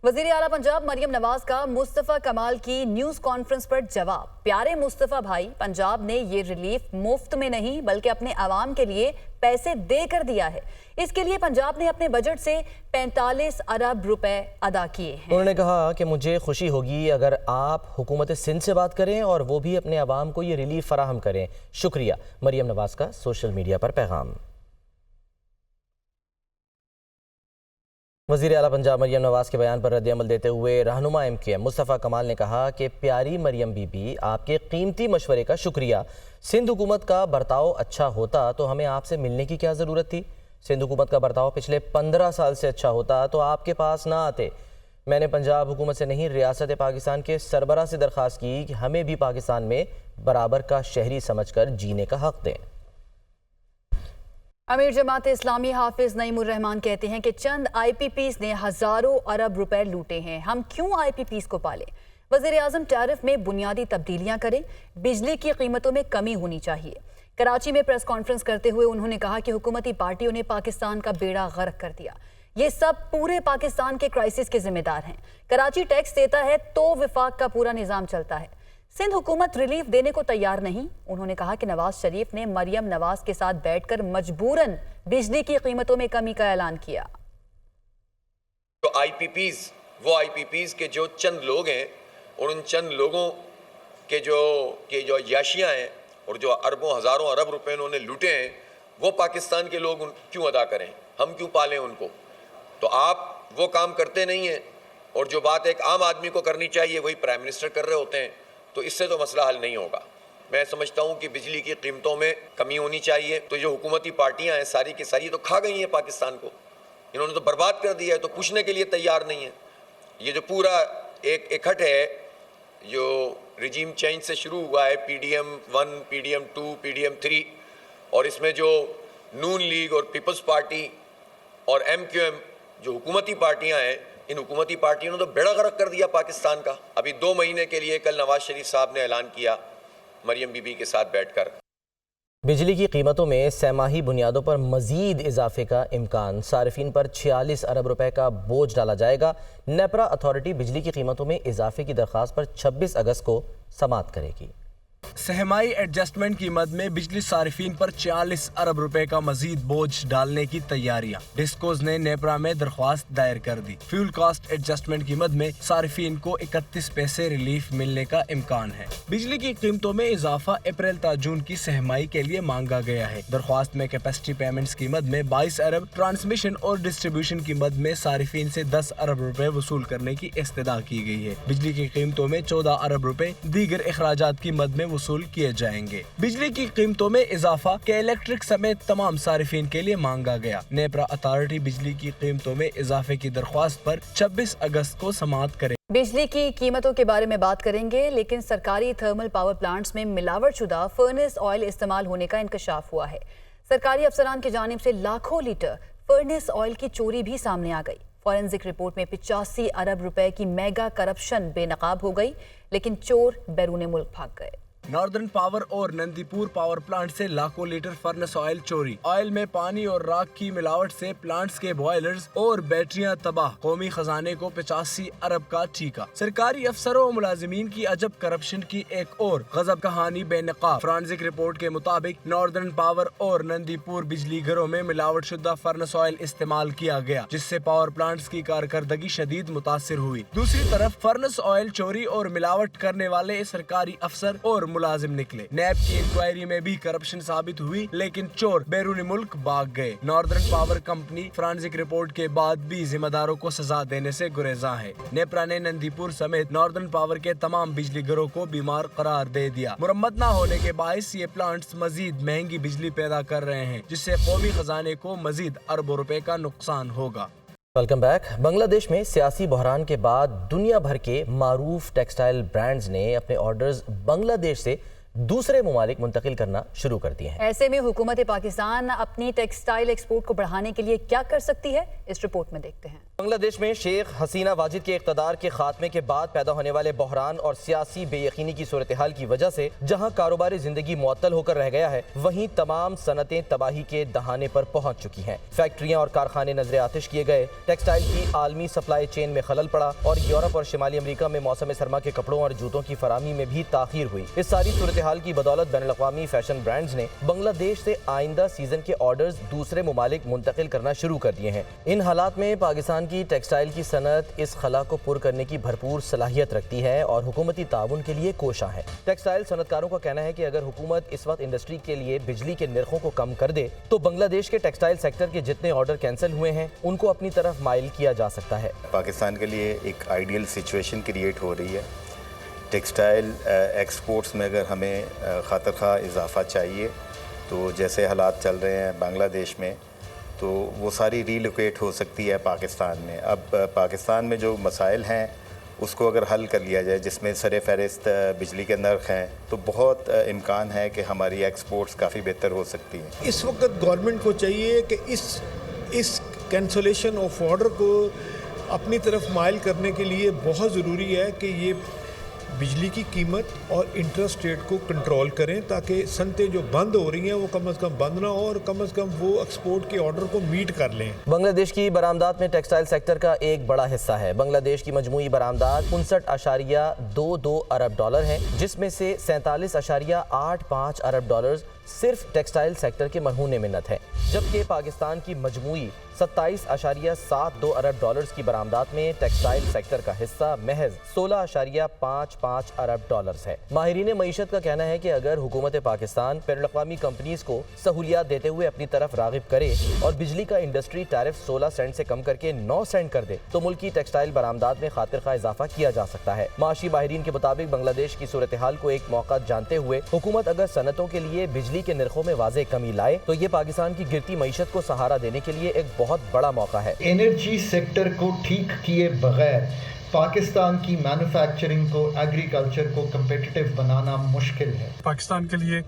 वज़ीर आला पंजाब मरियम नवाज का मुस्तफ़ा कमाल की न्यूज़ कॉन्फ्रेंस पर जवाब। प्यारे मुस्तफ़ा भाई, पंजाब ने ये रिलीफ मुफ्त में नहीं बल्कि अपने आवाम के लिए पैसे देकर दिया है। इसके लिए पंजाब ने अपने बजट से 45 अरब रुपए अदा किए हैं। उन्होंने कहा कि मुझे खुशी होगी अगर आप हुकूमत सिंध से बात करें और वो भी अपने आवाम को ये रिलीफ फराहम करें। शुक्रिया। मरियम नवाज का सोशल मीडिया पर पैगाम। वज़ीर आला पंजाब मरियम नवाज के बयान पर रद्द-ए-अमल देते हुए रहनुमा MKM मुस्तफ़ा कमाल ने कहा कि प्यारी मरियम बीबी, आपके कीमती मशवरे का शुक्रिया। सिंध हुकूमत का बर्ताव अच्छा होता तो हमें आपसे मिलने की क्या ज़रूरत थी। सिंध हुकूमत का बर्ताव पिछले 15 साल से अच्छा होता तो आपके पास ना आते। मैंने पंजाब हुकूमत से नहीं, रियासत पाकिस्तान के सरबराह से दरख्वास्त की कि हमें भी पाकिस्तान में बराबर का शहरी समझकर जीने का हक़ दें। अमीर जमात इस्लामी हाफिज नईमुर रहमान कहते हैं कि चंद IPPs ने हजारों अरब रुपए लूटे हैं। हम क्यों IPPs को पालें। वज़ीर आज़म टैरिफ में बुनियादी तब्दीलियां करें। बिजली की कीमतों में कमी होनी चाहिए। कराची में प्रेस कॉन्फ्रेंस करते हुए उन्होंने कहा कि हुकूमती पार्टियों ने पाकिस्तान का बेड़ा गर्क कर दिया। ये सब पूरे पाकिस्तान के क्राइसिस के जिम्मेदार हैं। कराची टैक्स देता है तो विफाक का पूरा निज़ाम चलता है। सिंध हुकूमत रिलीफ देने को तैयार नहीं। उन्होंने कहा कि नवाज शरीफ ने मरियम नवाज के साथ बैठकर मजबूरन बिजली की कीमतों में कमी का ऐलान किया। तो IPPs, वो IPPs के जो चंद लोग हैं और उन चंद लोगों के जो याशियां हैं और जो अरबों हजारों अरब रुपए उन्होंने लूटे हैं, वो पाकिस्तान के लोग क्यों अदा करें, हम क्यों पालें उनको। तो आप वो काम करते नहीं हैं और जो बात एक आम आदमी को करनी चाहिए वही प्राइम मिनिस्टर कर रहे होते हैं, तो इससे तो मसला हल नहीं होगा। मैं समझता हूँ कि बिजली की कीमतों में कमी होनी चाहिए। तो जो हुकूमती पार्टियां हैं सारी की सारी तो खा गई हैं पाकिस्तान को, इन्होंने तो बर्बाद कर दिया है, तो पूछने के लिए तैयार नहीं है। ये जो पूरा एक इकट्ठ है जो रिजीम चेंज से शुरू हुआ है, PDM 1, PDM 2, PDM 3, और इसमें जो नून लीग और पीपल्स पार्टी और MQM जो हुकूमती पार्टियां हैं, इन हुकूमती पार्टियों ने तो बेड़ा गर्क कर दिया पाकिस्तान का। अभी 2 महीने के लिए कल नवाज शरीफ साहब ने ऐलान किया मरियम बीबी के साथ बैठकर। बिजली की कीमतों में सहमाही बुनियादों पर मजीद इजाफे का इम्कान। सार्फिन पर 46 अरब रुपए का बोझ डाला जाएगा। नेपरा अथॉरिटी बिजली की कीमतों में इजाफे की दरख्वास्त पर 26 अगस्त को समाअत करेगी। सहमाई एडजस्टमेंट की मद में बिजली सार्फिन पर 46 अरब रुपए का मजीद बोझ डालने की तैयारियां। डिस्कोज ने नेपरा में दरख्वास्त दायर कर दी। फ्यूल कास्ट एडजस्टमेंट की मद में सार्फिन को 31 पैसे रिलीफ मिलने का इम्कान है। बिजली की कीमतों में इजाफा अप्रैल ta जून की सहमाई के लिए मांगा गया है। दरख्वास्त में कैपेसिटी पेमेंट्स की मद में 22 अरब, ट्रांसमिशन और डिस्ट्रीब्यूशन की मद में सार्फिन से 10 अरब रुपए वसूल करने की इस्तदा की गई है। बिजली की कीमतों में 14 अरब रुपए दीगर अखराजात की मद में वसूल किए जाएंगे। बिजली की कीमतों में इजाफा के इलेक्ट्रिक समेत तमाम सारिफिन के लिए मांगा गया। नेपरा अथॉरिटी बिजली की कीमतों में इजाफे की दरख्वास्त पर 26 अगस्त को समाअत करे। बिजली की कीमतों के बारे में बात करेंगे, लेकिन सरकारी थर्मल पावर प्लांट्स में मिलावटशुदा फर्नेस ऑयल इस्तेमाल होने का इंकशाफ हुआ है। सरकारी अफसरान की जानिब से लाखों लीटर फर्नेस ऑयल की चोरी भी सामने आ गई। फॉरेंसिक रिपोर्ट में 85 अरब रुपए की मेगा करप्शन बेनकाब हो गई, लेकिन चोर बैरून मुल्क भाग गए। नॉर्दर्न पावर और नंदीपुर पावर प्लांट से लाखों लीटर फर्नेस ऑयल चोरी। ऑयल में पानी और राख की मिलावट से प्लांट्स के बॉयलर्स और बैटरियां तबाह। कौमी खजाने को 85 अरब का ठीका। सरकारी अफसरों और मुलाजिमीन की अजब करप्शन की एक और गजब कहानी बेनकाब। फॉरेंसिक रिपोर्ट के मुताबिक नॉर्दर्न पावर और नंदीपुर बिजली घरों में मिलावट शुदा फर्नेस ऑयल इस्तेमाल किया गया, जिससे पावर प्लांट्स की कारकर्दगी शदीद मुतासिर हुई। दूसरी तरफ फर्नेस ऑयल चोरी और मिलावट करने वाले सरकारी अफसर और मुलाजिम निकले। नैब की इंक्वायरी में भी करप्शन साबित हुई, लेकिन चोर बैरून मुल्क भाग गए। Northern power company forensic report के बाद भी जिम्मेदारों को सजा देने से गुरेजा है। नेपरा ने नंदीपुर समेत नॉर्दर्न पावर के तमाम बिजली घरों को बीमार करार दे दिया। मुरम्मत न होने के बायस ये प्लांट्स मजीद महंगी बिजली पैदा कर रहे हैं, जिससे कौमी खजाने को मजीद अरबों रुपए का नुकसान होगा। Welcome back. बांग्लादेश में सियासी बहरान के बाद दुनिया भर के मारूफ टेक्सटाइल ब्रांड्स ने अपने ऑर्डर्स बांग्लादेश से दूसरे ममालिक मुंतकिल करना शुरू कर दिए हैं। ऐसे में हुकूमत पाकिस्तान अपनी टेक्सटाइल एक्सपोर्ट को बढ़ाने के लिए क्या कर सकती है, इस रिपोर्ट में देखते हैं। बांग्लादेश में शेख हसीना वाजिद के इक़्तिदार के खात्मे के बाद पैदा होने वाले बहरान और सियासी बेयकीनी की सूरत हाल की वजह से जहां कारोबारी जिंदगी मुअत्तल होकर रह गया है, वहीं तमाम सनतें तबाही के दहाने पर पहुंच चुकी हैं। फैक्ट्रियां और कारखाने नजर आतिश किए गए, टेक्सटाइल की आलमी सप्लाई चेन में खलल पड़ा और यूरोप और शिमाली अमरीका में मौसम सरमा के कपड़ों और जूतों की फरामी में भी ताखीर हुई। इस सारी सूरत हाल की बदौलत बैनुल-अक़वामी फैशन ब्रांड्स ने बांग्लादेश से आइंदा सीजन के ऑर्डर्स दूसरे ममालिक मुंतकिल करना शुरू कर दिए हैं। इन हालात में पाकिस्तान की टेक्सटाइल की सनत इस खला को पुर करने की भरपूर सलाहियत रखती है और हुकूमती ताउन के लिए कोशा है। टेक्सटाइल सनतकारों का कहना है कि अगर हुकूमत इस वक्त इंडस्ट्री के लिए बिजली के निर्खों को कम कर दे तो बांग्लादेश के टेक्सटाइल सेक्टर के जितने ऑर्डर कैंसिल हुए हैं उनको अपनी तरफ माइल किया जा सकता है। पाकिस्तान के लिए एक आइडियल सिचुएशन क्रिएट हो रही है। टेक्सटाइल एक्सपोर्ट्स में अगर हमें खातिर खा इजाफा चाहिए तो जैसे हालात चल रहे हैं बांग्लादेश में, तो वो सारी रीलोकेट हो सकती है पाकिस्तान में। अब पाकिस्तान में जो मसाइल हैं उसको अगर हल कर लिया जाए, जिसमें सरे फहरिस्त बिजली के नर्ख हैं, तो बहुत इम्कान है कि हमारी एक्सपोर्ट्स काफ़ी बेहतर हो सकती हैं। इस वक्त गवर्नमेंट को चाहिए कि इस कैंसलेशन ऑफ ऑर्डर को अपनी तरफ माइल करने के लिए बहुत ज़रूरी है कि ये बिजली की कीमत और इंटरेस्ट रेट को कंट्रोल करें, ताकि सनतें जो बंद हो रही हैं वो कम से कम बंद ना हो और कम से कम वो एक्सपोर्ट के ऑर्डर को मीट कर लें। बांग्लादेश की बरामदात में टेक्सटाइल सेक्टर का एक बड़ा हिस्सा है। बांग्लादेश की मजमूई बरामदात 59.22 अरब डॉलर है, जिसमें से 47.85 अरब डॉलर सिर्फ टेक्सटाइल सेक्टर के मरहून मिन्नत है, जबकि पाकिस्तान की मजमूई 27.72 अरब डॉलर्स की बरामदात में टेक्सटाइल सेक्टर का हिस्सा महज 16.55 अरब डॉलर्स है। माहिरीन मईशत का कहना है कि अगर हुकूमत पाकिस्तान बैनुल-अक़वामी कंपनीज को सहूलियात देते हुए अपनी तरफ राग़िब करे और बिजली का इंडस्ट्री टैरिफ 16 सेंट से कम करके 9 सेंट कर दे तो मुल्क की टेक्सटाइल बरामदात में खातिर खा इजाफा किया जा सकता है। माशी माहिरीन के मुताबिक बांग्लादेश की सूरत हाल को एक मौका जानते हुए हुकूमत अगर सनतों के लिए बिजली के निर्खों में वाज़ेह कमी लाए तो ये पाकिस्तान की गिरती मईशत को सहारा देने के लिए एक बहुत बड़ा मौका है। एनर्जी सेक्टर को ठीक किए बगैर पाकिस्तान की मैन्युफैक्चरिंग को, एग्रीकल्चर को कम्पिटिटिव बनाना मुश्किल है। पाकिस्तान के लिए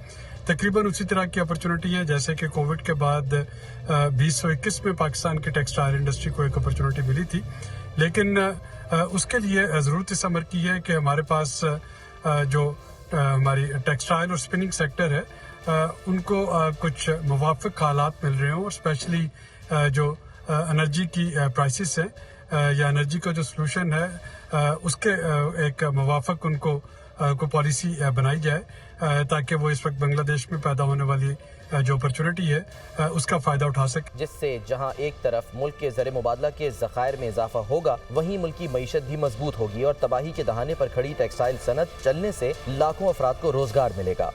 तकरीबन उसी तरह की अपॉर्चुनिटी है जैसे कि कोविड के बाद 2021 में पाकिस्तान की टेक्सटाइल इंडस्ट्री को एक अपॉर्चुनिटी मिली थी, लेकिन उसके लिए ज़रूरत इस अमर की है कि हमारे पास जो हमारी टेक्सटाइल और स्पिनिंग सेक्टर है उनको कुछ मुवाफिक हालात मिल रहे हों, और स्पेशली जो एनर्जी की प्राइसेस है या एनर्जी का जो सोल्यूशन है उसके एक मुवाफिक उनको को पॉलिसी बनाई जाए ताकि वो इस वक्त बांग्लादेश में पैदा होने वाली जो अपॉर्चुनिटी है उसका फ़ायदा उठा सके, जिससे जहां एक तरफ मुल्क के ज़र मुबादला के ज़खायर में इजाफा होगा, वहीं मुल्क की मईशत भी मजबूत होगी और तबाही के दहाने पर खड़ी टेक्सटाइल सनत चलने से लाखों अफराद को रोजगार मिलेगा।